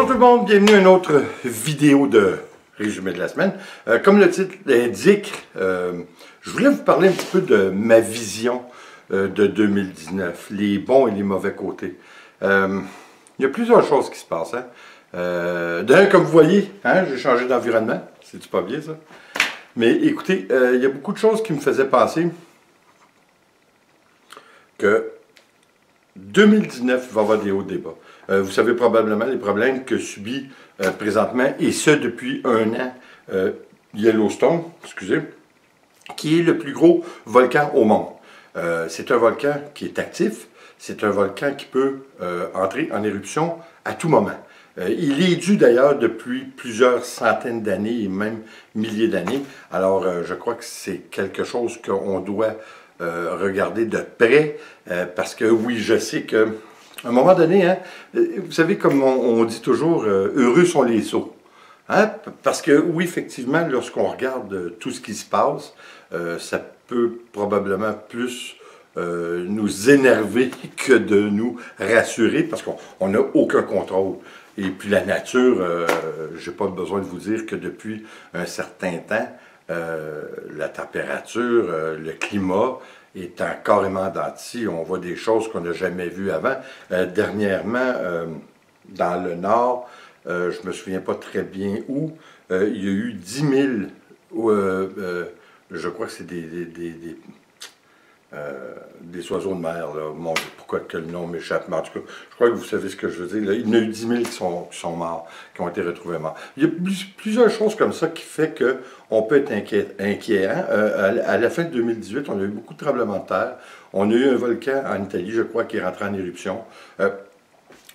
Bonjour tout le monde, bienvenue à une autre vidéo de résumé de la semaine. Comme le titre l'indique, je voulais vous parler un petit peu de ma vision de 2019, les bons et les mauvais côtés. Il y a plusieurs choses qui se passent. D'un, comme vous voyez, j'ai changé d'environnement, c'est-tu pas bien ça? Mais écoutez, il y a beaucoup de choses qui me faisaient penser que 2019 va avoir des hauts débats. Vous savez probablement les problèmes que subit présentement, et ce depuis un an, Yellowstone, excusez, qui est le plus gros volcan au monde. C'est un volcan qui est actif, c'est un volcan qui peut entrer en éruption à tout moment. Il est dû d'ailleurs depuis plusieurs centaines d'années et même milliers d'années. Alors je crois que c'est quelque chose qu'on doit regarder de près, parce que oui, je sais que à un moment donné, vous savez, comme on dit toujours, heureux sont les sots. Parce que oui, effectivement, lorsqu'on regarde tout ce qui se passe, ça peut probablement plus nous énerver que de nous rassurer, parce qu'on n'a aucun contrôle. Et puis la nature, je n'ai pas besoin de vous dire que depuis un certain temps, la température, le climat est carrément denti. On voit des choses qu'on n'a jamais vues avant. Dernièrement, dans le nord, je ne me souviens pas très bien où, il y a eu 10 000, je crois que c'est des oiseaux de mer, là. Mon Dieu, pourquoi que le nom m'échappe, mais en tout cas, je crois que vous savez ce que je veux dire. Là, il y en a eu 10 000 qui sont morts, qui ont été retrouvés morts. Il y a plusieurs choses comme ça qui fait qu'on peut être inquiet. À la fin de 2018, on a eu beaucoup de tremblements de terre. On a eu un volcan en Italie, je crois, qui est rentré en éruption.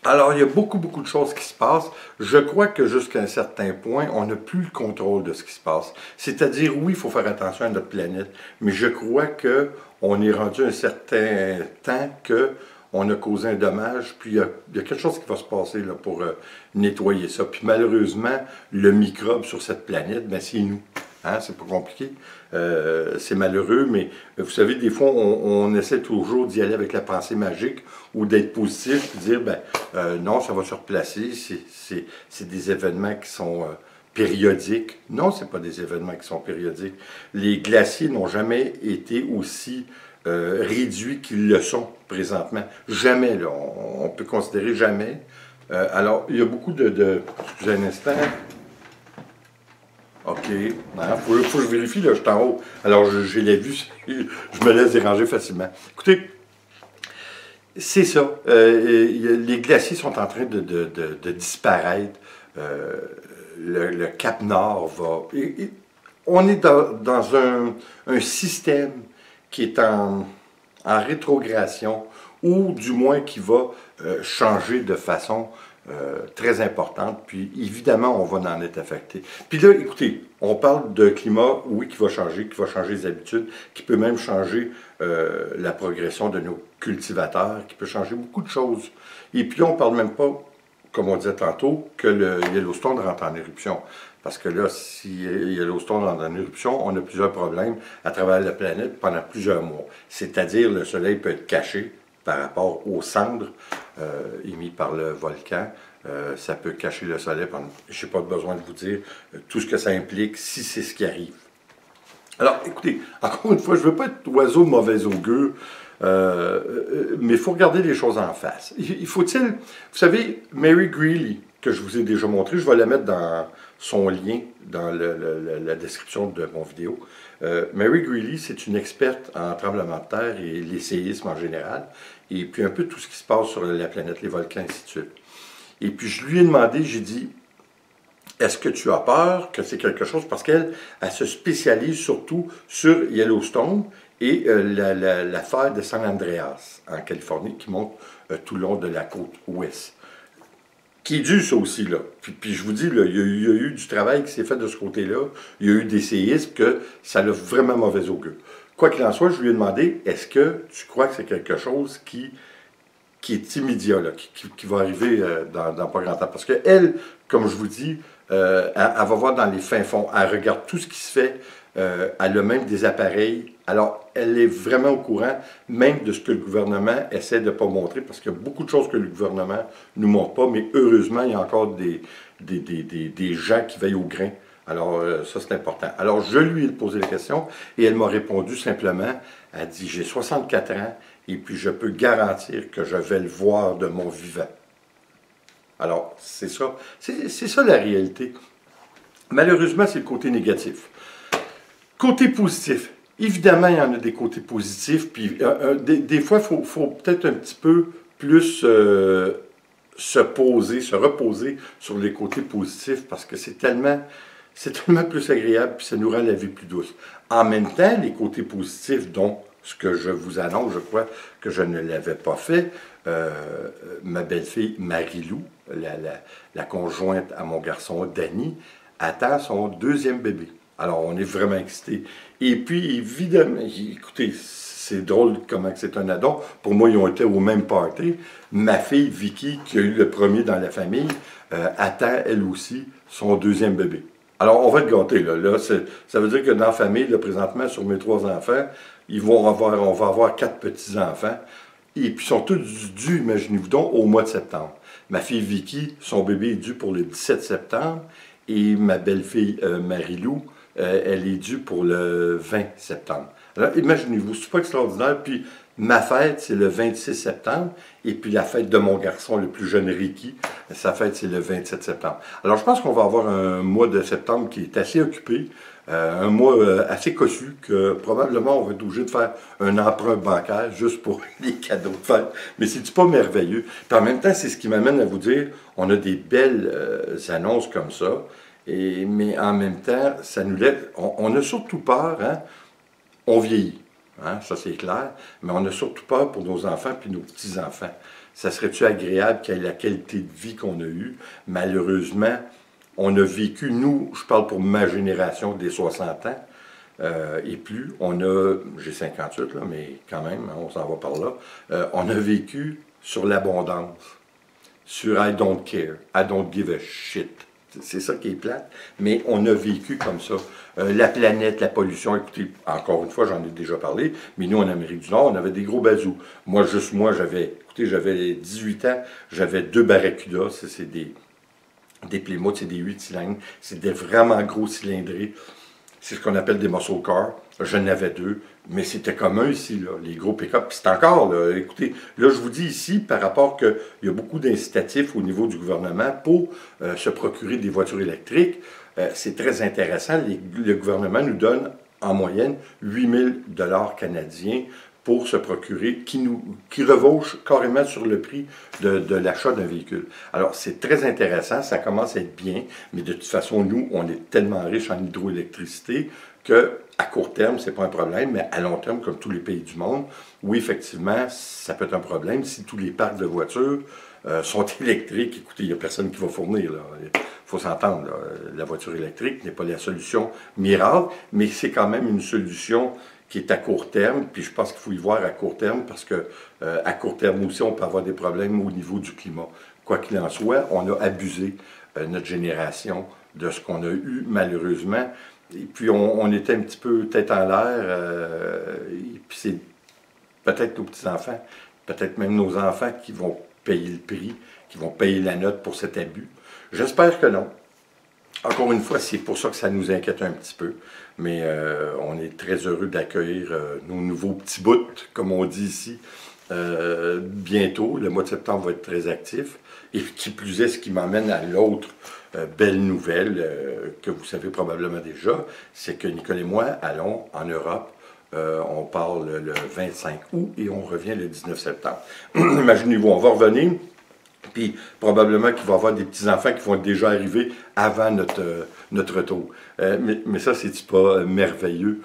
Alors, il y a beaucoup de choses qui se passent. Je crois que jusqu'à un certain point, on n'a plus le contrôle de ce qui se passe. C'est-à-dire, oui, il faut faire attention à notre planète, mais je crois qu'on est rendu un certain temps qu'on a causé un dommage, puis il y a quelque chose qui va se passer là, pour nettoyer ça. Puis malheureusement, le microbe sur cette planète, ben, c'est nous. C'est pas compliqué. C'est malheureux, mais vous savez, des fois, on essaie toujours d'y aller avec la pensée magique ou d'être positif et dire, non, ça va se replacer, c'est des événements qui sont périodiques. Non, ce n'est pas des événements qui sont périodiques. Les glaciers n'ont jamais été aussi réduits qu'ils le sont présentement. Jamais, là. On peut considérer jamais. Alors, il y a beaucoup excusez un instant. OK. Faut que je vérifie, là, je suis en haut. Alors, j'ai la vue, je me laisse déranger facilement. Écoutez, c'est ça. Les glaciers sont en train de disparaître. Le Cap Nord va... on est dans un système qui est en rétrogradation, ou du moins qui va changer de façon très importante, puis évidemment, on va en être affecté. Puis là, écoutez, on parle d'un climat, oui, qui va changer les habitudes, qui peut même changer la progression de nos cultivateurs, qui peut changer beaucoup de choses. Et puis là, on ne parle même pas, comme on disait tantôt, que le Yellowstone rentre en éruption. Parce que là, si Yellowstone rentre en éruption, on a plusieurs problèmes à travers la planète pendant plusieurs mois. C'est-à-dire, le soleil peut être caché par rapport aux cendres émises par le volcan. Ça peut cacher le soleil. Je n'ai pas besoin de vous dire tout ce que ça implique si c'est ce qui arrive. Alors, écoutez, encore une fois, je ne veux pas être oiseau de mauvais augure, mais il faut regarder les choses en face. Faut-il... Vous savez, Mary Greeley, que je vous ai déjà montré, je vais la mettre dans son lien dans la description de mon vidéo. Mary Greeley, c'est une experte en tremblement de terre et les séismes en général, et puis un peu tout ce qui se passe sur la planète, les volcans, ainsi de suite. Et puis je lui ai demandé, j'ai dit, est-ce que tu as peur que c'est quelque chose, parce qu'elle se spécialise surtout sur Yellowstone et l'affaire de San Andreas en Californie qui monte tout le long de la côte ouest. Qui est dû, ça aussi, là. Puis je vous dis, là, il y a eu du travail qui s'est fait de ce côté-là. Il y a eu des séismes que ça a vraiment mauvais augure. Quoi qu'il en soit, je lui ai demandé, est-ce que tu crois que c'est quelque chose qui est immédiat, là, qui va arriver dans pas grand temps? Parce qu'elle, comme je vous dis, elle va voir dans les fins fonds. Elle regarde tout ce qui se fait elle a même des appareils. Alors, elle est vraiment au courant, même de ce que le gouvernement essaie de ne pas montrer, parce qu'il y a beaucoup de choses que le gouvernement ne nous montre pas, mais heureusement, il y a encore des gens qui veillent au grain. Alors, ça, c'est important. Alors, je lui ai posé la question, et elle m'a répondu simplement, elle dit, j'ai 64 ans, et puis je peux garantir que je vais le voir de mon vivant. Alors, c'est ça. C'est ça la réalité. Malheureusement, c'est le côté négatif. Côté positif. Évidemment, il y en a des côtés positifs, puis des fois, il faut peut-être un petit peu plus se reposer sur les côtés positifs, parce que c'est tellement plus agréable, puis ça nous rend la vie plus douce. En même temps, les côtés positifs, dont ce que je vous annonce, je crois que je ne l'avais pas fait, ma belle-fille Marie-Lou, la conjointe à mon garçon Danny, attend son deuxième bébé. Alors, on est vraiment excités. Et puis, évidemment, écoutez, c'est drôle comment c'est un addon. Pour moi, ils ont été au même party. Ma fille, Vicky, qui a eu le premier dans la famille, attend, elle aussi, son deuxième bébé. Alors, on va être gâtés, là. Ça veut dire que dans la famille, là, présentement, sur mes 3 enfants, on va avoir 4 petits-enfants. Et puis, ils sont tous dus, imaginez-vous donc, au mois de septembre. Ma fille Vicky, son bébé est dû pour le 17 septembre. Et ma belle-fille Marie-Lou, elle est due pour le 20 septembre. Alors, imaginez-vous, c'est pas extraordinaire. Puis, ma fête, c'est le 26 septembre. Et puis, la fête de mon garçon, le plus jeune Ricky, sa fête, c'est le 27 septembre. Alors, je pense qu'on va avoir un mois de septembre qui est assez occupé. Un mois assez cossu, que probablement on va être obligé de faire un emprunt bancaire juste pour les cadeaux de fête. Mais c'est pas merveilleux. Puis en même temps, c'est ce qui m'amène à vous dire, on a des belles annonces comme ça, mais en même temps, ça nous laisse... On a surtout peur, hein? On vieillit, hein? Ça c'est clair, mais on a surtout peur pour nos enfants puis nos petits-enfants. Ça serait-tu agréable qu'il y ait la qualité de vie qu'on a eue? Malheureusement, on a vécu, nous, je parle pour ma génération des 60 ans et plus, j'ai 58 là, mais quand même, on s'en va par là, on a vécu sur l'abondance, sur I don't care, I don't give a shit. C'est ça qui est plate, mais on a vécu comme ça. La planète, la pollution, écoutez, encore une fois, j'en ai déjà parlé, mais nous, en Amérique du Nord, on avait des gros bazous. Moi, j'avais 18 ans, j'avais 2 Barracuda, c'est des Plymouth, c'est des 8 cylindres, c'est des vraiment gros cylindrés. C'est ce qu'on appelle des muscle cars. J'en avais 2, mais c'était commun ici, là, les gros pick-up. Puis c'est encore, là, écoutez, là, je vous dis ici, par rapport qu'il y a beaucoup d'incitatifs au niveau du gouvernement pour se procurer des voitures électriques, c'est très intéressant. Le gouvernement nous donne en moyenne 8 000 $ canadiens pour se procurer, qui revauche carrément sur le prix de l'achat d'un véhicule. Alors, c'est très intéressant, ça commence à être bien, mais de toute façon, nous, on est tellement riches en hydroélectricité qu'à court terme, c'est pas un problème, mais à long terme, comme tous les pays du monde, oui, effectivement, ça peut être un problème si tous les parcs de voitures sont électriques. Écoutez, il n'y a personne qui va fournir, là. Il faut s'entendre, là. La voiture électrique n'est pas la solution miracle, mais c'est quand même une solution qui est à court terme, puis je pense qu'il faut y voir à court terme, parce que à court terme aussi, on peut avoir des problèmes au niveau du climat. Quoi qu'il en soit, on a abusé, notre génération, de ce qu'on a eu, malheureusement, et puis on était un petit peu tête en l'air, et puis c'est peut-être nos petits-enfants, peut-être même nos enfants qui vont payer le prix, qui vont payer la note pour cet abus. J'espère que non. Encore une fois, c'est pour ça que ça nous inquiète un petit peu, mais on est très heureux d'accueillir nos nouveaux petits bouts, comme on dit ici, bientôt. Le mois de septembre va être très actif, et qui plus est, ce qui m'emmène à l'autre belle nouvelle que vous savez probablement déjà, c'est que Nicole et moi allons en Europe. On part le 25 août et on revient le 19 septembre. Imaginez-vous, on va revenir. Puis probablement qu'il va y avoir des petits-enfants qui vont être déjà arrivés avant notre retour. Mais ça, c'est-tu pas merveilleux?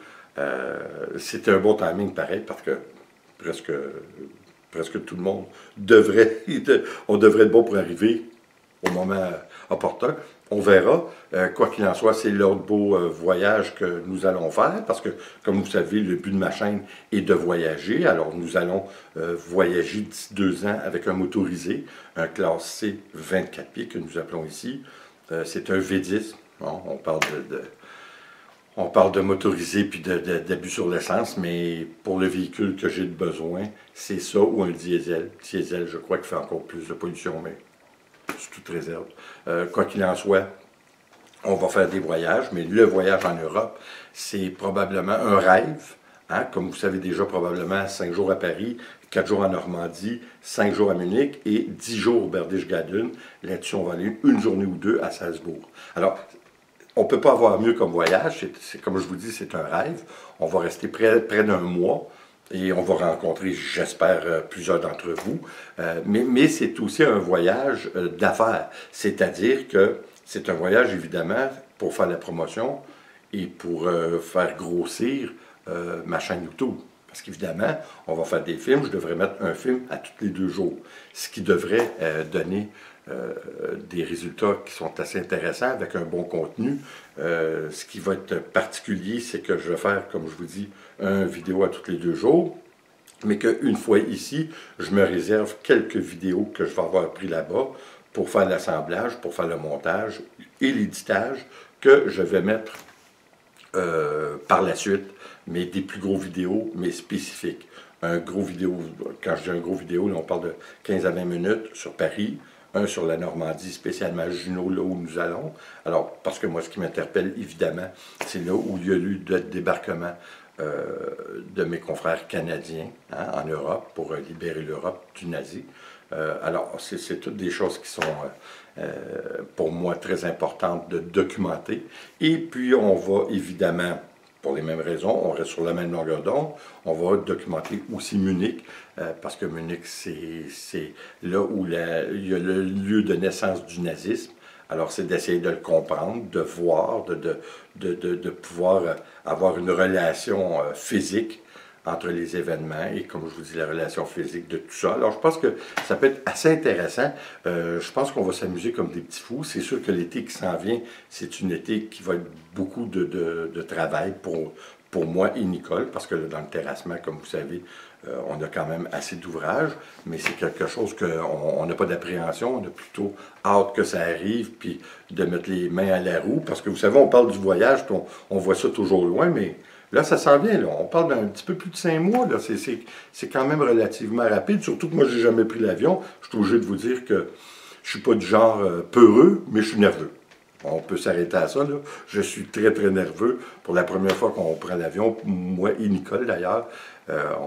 C'était un bon timing pareil, parce que presque tout le monde on devrait être bon pour arriver au moment opportun. On verra. Quoi qu'il en soit, c'est l'autre beau voyage que nous allons faire, parce que, comme vous savez, le but de ma chaîne est de voyager. Alors, nous allons voyager d'ici 2 ans avec un motorisé, un classe C 24 pieds que nous appelons ici. C'est un V10. Bon, on parle On parle de motorisé puis d'abus sur l'essence, mais pour le véhicule que j'ai de besoin, c'est ça ou un diesel. Diesel, je crois qu'il fait encore plus de pollution, mais c'est toute réserve. Quoi qu'il en soit, on va faire des voyages, mais le voyage en Europe, c'est probablement un rêve. Hein? Comme vous savez déjà, probablement 5 jours à Paris, 4 jours en Normandie, 5 jours à Munich et 10 jours au Berchtesgaden. Là-dessus, on va aller une journée ou deux à Salzbourg. Alors, on ne peut pas avoir mieux comme voyage. Comme je vous dis, c'est un rêve. On va rester près d'un mois. Et on va rencontrer, j'espère, plusieurs d'entre vous. Mais c'est aussi un voyage d'affaires. C'est-à-dire que c'est un voyage, évidemment, pour faire la promotion et pour faire grossir ma chaîne YouTube. Parce qu'évidemment, on va faire des films. Je devrais mettre un film à tous les 2 jours. Ce qui devrait donner des résultats qui sont assez intéressants avec un bon contenu. Ce qui va être particulier, c'est que je vais faire, comme je vous dis, une vidéo à tous les 2 jours, mais qu'une fois ici, je me réserve quelques vidéos que je vais avoir pris là-bas pour faire l'assemblage, pour faire le montage et l'éditage que je vais mettre par la suite, mais des plus gros vidéos, mais spécifiques. Un gros vidéo, quand je dis un gros vidéo, là, on parle de 15 à 20 minutes sur Paris, un sur la Normandie, spécialement Juno, là où nous allons. Alors, parce que moi, ce qui m'interpelle, évidemment, c'est là où il y a eu le débarquement de mes confrères canadiens hein, en Europe pour libérer l'Europe du nazi. Alors, c'est toutes des choses qui sont, pour moi, très importantes de documenter. Et puis, on va évidemment, pour les mêmes raisons, on reste sur la même longueur d'onde, on va documenter aussi Munich, parce que Munich, c'est là où il y a le lieu de naissance du nazisme. Alors, c'est d'essayer de le comprendre, de voir, de pouvoir avoir une relation physique entre les événements et, comme je vous dis, la relation physique de tout ça. Alors, je pense que ça peut être assez intéressant. Je pense qu'on va s'amuser comme des petits fous. C'est sûr que l'été qui s'en vient, c'est une été qui va être beaucoup de travail pour moi et Nicole, parce que là, dans le terrassement, comme vous savez, on a quand même assez d'ouvrages, mais c'est quelque chose qu'on n'a pas d'appréhension, on a plutôt hâte que ça arrive, puis de mettre les mains à la roue, parce que vous savez, on parle du voyage, puis on voit ça toujours loin, mais là, ça s'en vient, là. On parle d'un petit peu plus de 5 mois, là. C'est quand même relativement rapide, surtout que moi, j'ai jamais pris l'avion. Je suis obligé de vous dire que je suis pas du genre peureux, mais je suis nerveux. On peut s'arrêter à ça, là. Je suis très, très nerveux. Pour la première fois qu'on prend l'avion, moi et Nicole, d'ailleurs,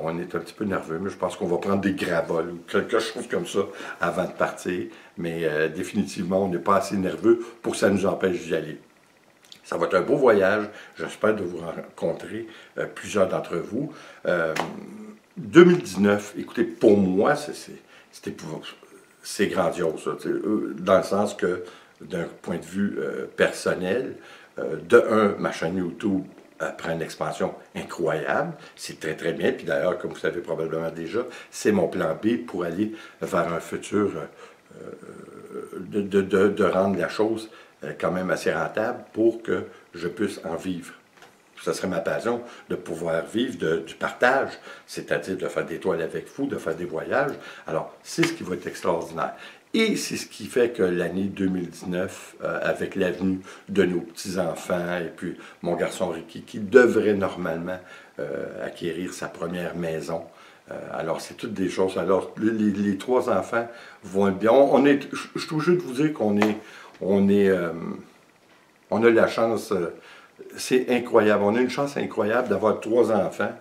on est un petit peu nerveux, mais je pense qu'on va prendre des gravoles ou quelque chose comme ça avant de partir. Mais définitivement, on n'est pas assez nerveux pour que ça nous empêche d'y aller. Ça va être un beau voyage. J'espère de vous rencontrer plusieurs d'entre vous. 2019, écoutez, pour moi, c'est grandiose. Ça, dans le sens que, d'un point de vue personnel, ma chaîne YouTube prend une expansion incroyable. C'est très, très bien. Puis d'ailleurs, comme vous savez probablement déjà, c'est mon plan B pour aller vers un futur de rendre la chose quand même assez rentable pour que je puisse en vivre. Ce serait ma passion de pouvoir vivre du partage, c'est-à-dire de faire des toiles avec vous, de faire des voyages. Alors, c'est ce qui va être extraordinaire. Et c'est ce qui fait que l'année 2019, avec l'avenue de nos petits-enfants et puis mon garçon Ricky, qui devrait normalement acquérir sa première maison. Alors, c'est toutes des choses. Alors, les 3 enfants vont être bien. Je suis obligé de vous dire on a la chance, c'est incroyable. On a une chance incroyable d'avoir 3 enfants,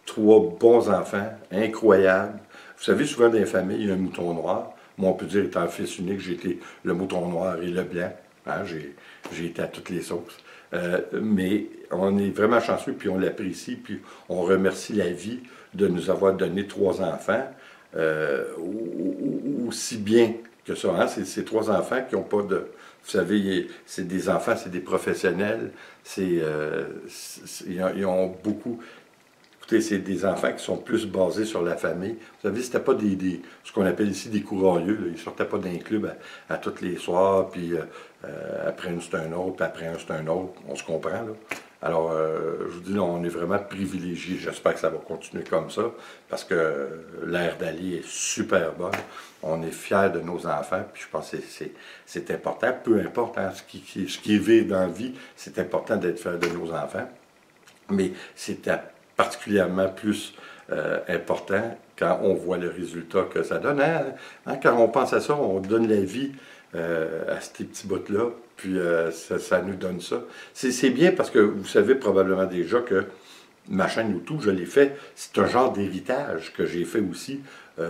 3 bons enfants, incroyables. Vous savez, souvent dans les familles, il y a un mouton noir. Moi, on peut dire, étant fils unique, j'ai été le mouton noir et le blanc. Hein, j'ai été à toutes les sauces. Mais on est vraiment chanceux, puis on l'apprécie, puis on remercie la vie de nous avoir donné 3 enfants, aussi bien que ça. Hein? C'est ces 3 enfants qui n'ont pas de... Vous savez, c'est des enfants, c'est des professionnels, ils ont beaucoup... Écoutez, c'est des enfants qui sont plus basés sur la famille. Vous savez, c'était pas ce qu'on appelle ici des courageux. Là. Ils ne sortaient pas d'un club à tous les soirs, puis après un c'est un autre, puis après un c'est un autre. On se comprend, là. Alors, je vous dis, là, on est vraiment privilégiés. J'espère que ça va continuer comme ça, parce que l'air d'aller est super bonne. On est fiers de nos enfants, puis je pense que c'est important. Peu importe hein, ce qui est vivre dans la vie, c'est important d'être fier de nos enfants. Mais c'est particulièrement plus important quand on voit le résultat que ça donne. Hein, quand on pense à ça, on donne la vie à ces petits bouts-là, puis ça nous donne ça. C'est bien parce que vous savez probablement déjà que ma chaîne YouTube, je l'ai fait, c'est un genre d'héritage que j'ai fait aussi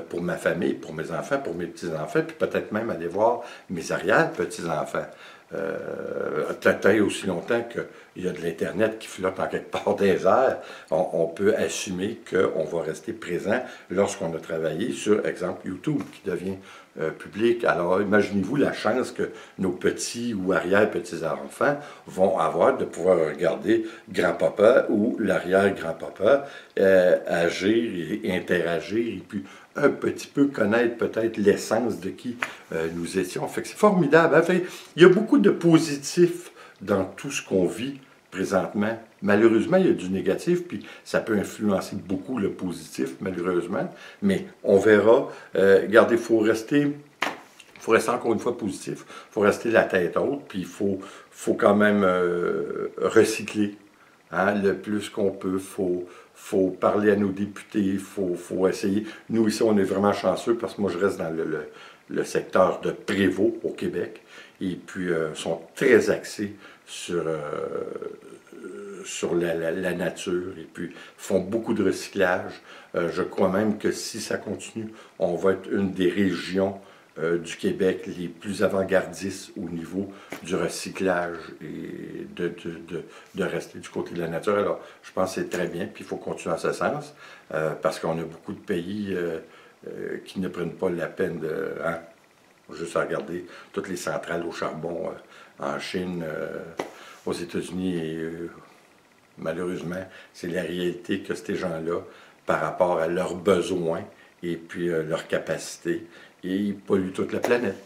pour ma famille, pour mes enfants, pour mes petits-enfants, puis peut-être même aller voir mes arrière-petits-enfants. Tant et aussi longtemps qu'il y a de l'Internet qui flotte en quelque part des airs, on peut assumer qu'on va rester présent lorsqu'on a travaillé sur, exemple, YouTube, qui devient public. Alors, imaginez-vous la chance que nos petits ou arrière-petits-enfants vont avoir de pouvoir regarder grand-papa ou l'arrière-grand-papa agir et interagir, et puis un petit peu connaître peut-être l'essence de qui nous étions. Fait que c'est formidable. Hein? Fait, il y a beaucoup de positifs dans tout ce qu'on vit présentement. Malheureusement, il y a du négatif, puis ça peut influencer beaucoup le positif, malheureusement. Mais on verra. Regardez, il faut rester encore une fois positif. Il faut rester la tête haute, puis il faut quand même recycler. Hein, le plus qu'on peut, faut parler à nos députés, il faut essayer. Nous, ici, on est vraiment chanceux parce que moi, je reste dans le secteur de Prévost au Québec. Et puis, sont très axés sur la nature et puis font beaucoup de recyclage. Je crois même que si ça continue, on va être une des régions du Québec les plus avant-gardistes au niveau du recyclage et de rester du côté de la nature. Alors, je pense que c'est très bien, puis il faut continuer en ce sens, parce qu'on a beaucoup de pays qui ne prennent pas la peine de... Hein, juste à regarder toutes les centrales au charbon en Chine, aux États-Unis, et malheureusement, c'est la réalité que ces gens-là, par rapport à leurs besoins et puis leurs capacités, et ils polluent toute la planète.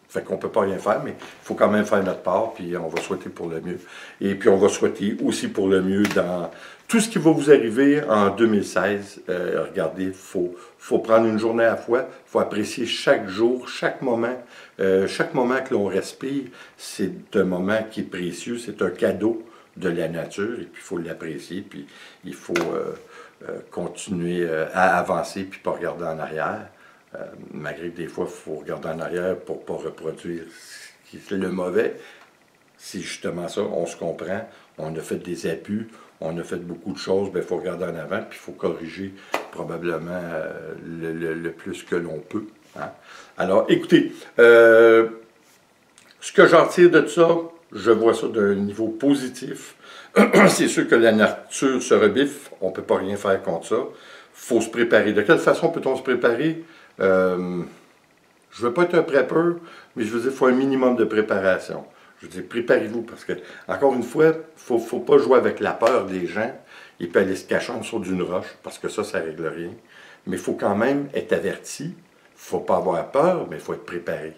Fait qu'on ne peut pas rien faire, mais il faut quand même faire notre part, puis on va souhaiter pour le mieux. Et puis on va souhaiter aussi pour le mieux dans tout ce qui va vous arriver en 2016. Regardez, il faut prendre une journée à la fois, il faut apprécier chaque jour, chaque moment que l'on respire. C'est un moment qui est précieux, c'est un cadeau de la nature, et puis il faut l'apprécier, puis il faut continuer à avancer, puis pas regarder en arrière. Malgré que des fois, il faut regarder en arrière pour ne pas reproduire le mauvais. C'est justement ça, on se comprend, on a fait des abus, on a fait beaucoup de choses, il faut regarder en avant, puis il faut corriger probablement le plus que l'on peut. Hein? Alors, écoutez, ce que j'en tire de ça, je vois ça d'un niveau positif. C'est sûr que la nature se rebiffe, on ne peut pas rien faire contre ça. Il faut se préparer. De quelle façon peut-on se préparer? Je ne veux pas être un prépeur, mais je veux dire, il faut un minimum de préparation. Je veux dire, préparez-vous, parce que, encore une fois, il ne faut pas jouer avec la peur des gens et puis aller se cacher en dessous d'une roche, parce que ça ne règle rien. Mais il faut quand même être averti. Il ne faut pas avoir peur, mais il faut être préparé.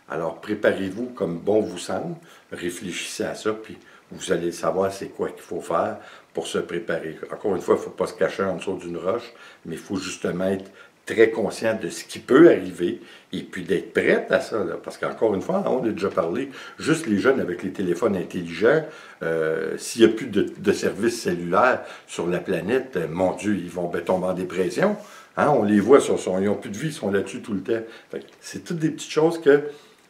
Alors, préparez-vous comme bon vous semble, réfléchissez à ça, puis vous allez savoir c'est quoi qu'il faut faire pour se préparer. Encore une fois, il ne faut pas se cacher en dessous d'une roche, mais il faut justement être très conscient de ce qui peut arriver et puis d'être prêt à ça. Là. Parce qu'encore une fois, on a déjà parlé, juste les jeunes avec les téléphones intelligents, s'il n'y a plus de services cellulaires sur la planète, mon Dieu, ils vont tomber en dépression. Hein, on les voit, ils n'ont plus de vie, ils sont là-dessus tout le temps. C'est toutes des petites choses que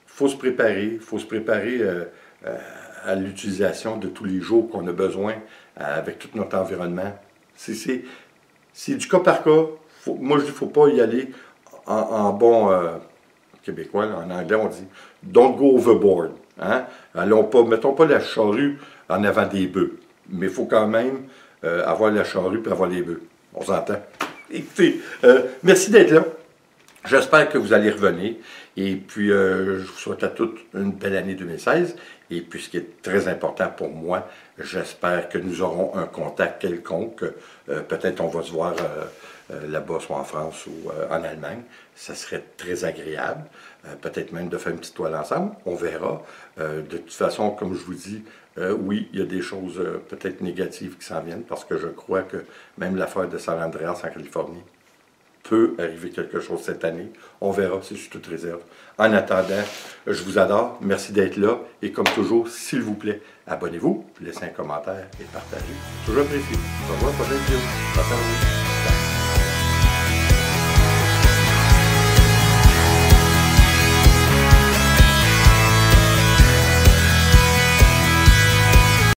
faut se préparer. Il faut se préparer à l'utilisation de tous les jours qu'on a besoin avec tout notre environnement. C'est du cas par cas. Moi, je dis qu'il ne faut pas y aller en bon québécois. Là, en anglais, on dit « don't go overboard hein? ». Mettons pas la charrue en avant des bœufs. Mais il faut quand même avoir la charrue et avoir les bœufs. On s'entend. Écoutez, merci d'être là. J'espère que vous allez revenir. Et puis, je vous souhaite à toutes une belle année 2016. Et puis, ce qui est très important pour moi, j'espère que nous aurons un contact quelconque. Peut-être on va se voir là-bas, soit en France ou en Allemagne. Ça serait très agréable. Peut-être même de faire une petite toile ensemble. On verra. De toute façon, comme je vous dis, Oui, il y a des choses peut-être négatives qui s'en viennent parce que je crois que même l'affaire de San Andreas en Californie peut arriver quelque chose cette année. On verra si je suis toute réserve. En attendant, je vous adore. Merci d'être là. Et comme toujours, s'il vous plaît, abonnez-vous, laissez un commentaire et partagez. Toujours apprécié. Au revoir, prochaine vidéo. Bye bye.